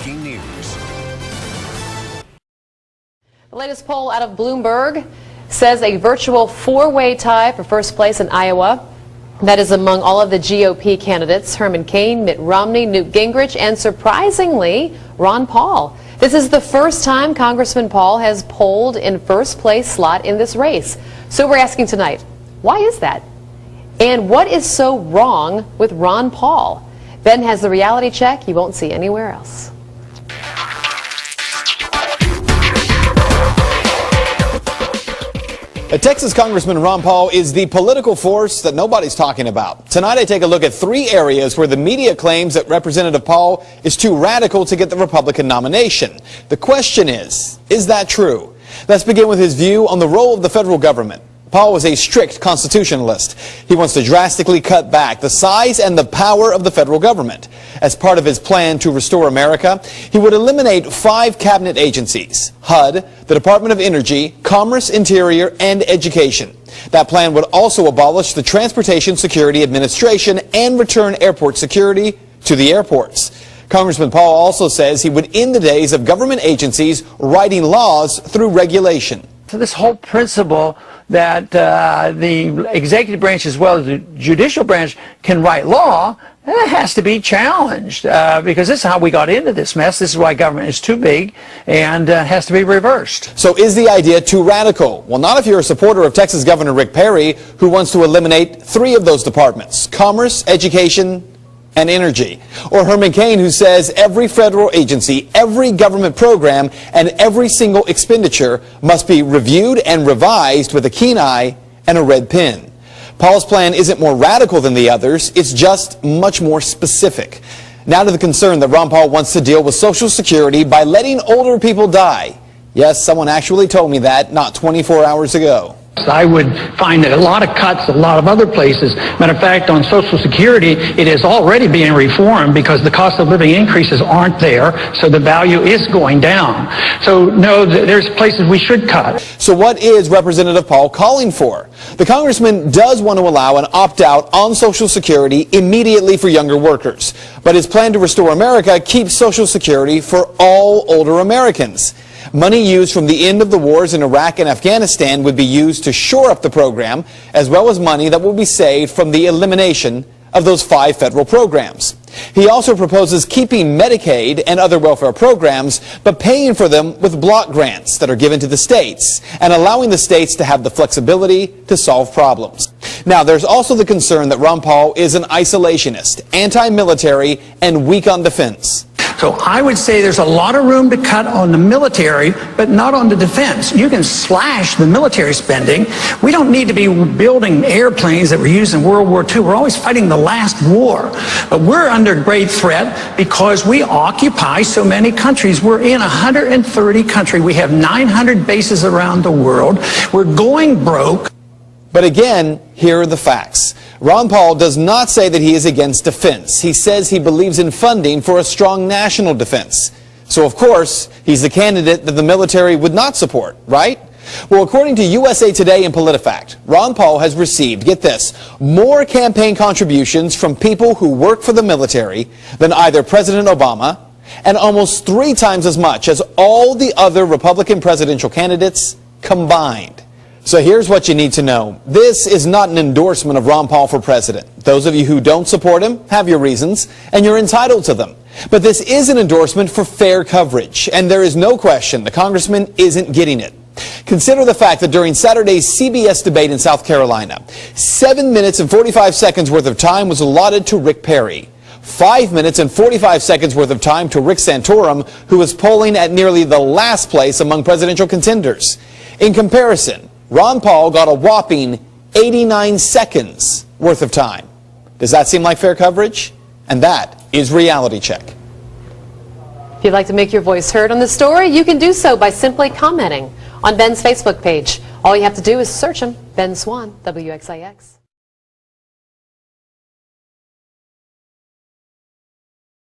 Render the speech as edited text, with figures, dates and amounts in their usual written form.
breaking news. The latest poll out of Bloomberg says a virtual four-way tie for first place in Iowa. That is among all of the GOP candidates: Herman Cain, Mitt Romney, Newt Gingrich, and surprisingly, Ron Paul. This is the first time Congressman Paul has polled in first place slot in this race. So we're asking tonight, why is that? And what is so wrong with Ron Paul? Ben has the reality check you won't see anywhere else. Texas Congressman Ron Paul is the political force that nobody's talking about. Tonight I take a look at three areas where the media claims that Representative Paul is too radical to get the Republican nomination. The question is that true? Let's begin with his view on the role of the federal government. Paul is a strict constitutionalist. He wants to drastically cut back the size and the power of the federal government. As part of his plan to restore America, he would eliminate 5 cabinet agencies: HUD, the Department of Energy, Commerce, Interior, and Education. That plan would also abolish the Transportation Security Administration and return airport security to the airports. Congressman Paul also says he would end the days of government agencies writing laws through regulation. So this whole principle that the executive branch as well as the judicial branch can write law, that has to be challenged because this is how we got into this mess. This is why government is too big and has to be reversed. So is the idea too radical? Well, not if you're a supporter of Texas Governor Rick Perry, who wants to eliminate 3 of those departments: Commerce, Education, and Energy. Or Herman Cain, who says every federal agency, every government program, and every single expenditure must be reviewed and revised with a keen eye and a red pen. Paul's plan isn't more radical than the others, it's just much more specific. Now to the concern that Ron Paul wants to deal with Social Security by letting older people die. Yes, someone actually told me that not 24 hours ago. I would find that a lot of cuts, a lot of other places. Matter of fact, on Social Security, it is already being reformed because the cost of living increases aren't there, so the value is going down. So no, there's places we should cut. So what is Representative Paul calling for? The congressman does want to allow an opt-out on Social Security immediately for younger workers, but his plan to restore America keeps Social Security for all older Americans. Money used from the end of the wars in Iraq and Afghanistan would be used to shore up the program, as well as money that will be saved from the elimination of those 5 federal programs. He also proposes keeping Medicaid and other welfare programs, but paying for them with block grants that are given to the states, and allowing the states to have the flexibility to solve problems. Now, there's also the concern that Ron Paul is an isolationist, anti-military, and weak on defense. So I would say there's a lot of room to cut on the military, but not on the defense. You can slash the military spending. We don't need to be building airplanes that were used in World War II. We're always fighting the last war. But we're under great threat because we occupy so many countries. We're in 130 countries. We have 900 bases around the world. We're going broke. But again, here are the facts. Ron Paul does not say that he is against defense. He says he believes in funding for a strong national defense. So, of course, he's the candidate that the military would not support, right? Well, according to USA Today and PolitiFact, Ron Paul has received, get this, more campaign contributions from people who work for the military than either President Obama, and almost 3 times as much as all the other Republican presidential candidates combined. So here's what you need to know. This is not an endorsement of Ron Paul for president. Those of you who don't support him have your reasons, and you're entitled to them. But this is an endorsement for fair coverage, and there is no question the congressman isn't getting it. Consider the fact that during Saturday's CBS debate in South Carolina, 7 minutes and 45 seconds worth of time was allotted to Rick Perry. 5 minutes and 45 seconds worth of time to Rick Santorum, who was polling at nearly the last place among presidential contenders. In comparison, Ron Paul got a whopping 89 seconds worth of time. Does that seem like fair coverage? And that is Reality Check. If you'd like to make your voice heard on this story, you can do so by simply commenting on Ben's Facebook page. All you have to do is search him, Ben Swan, WXIX.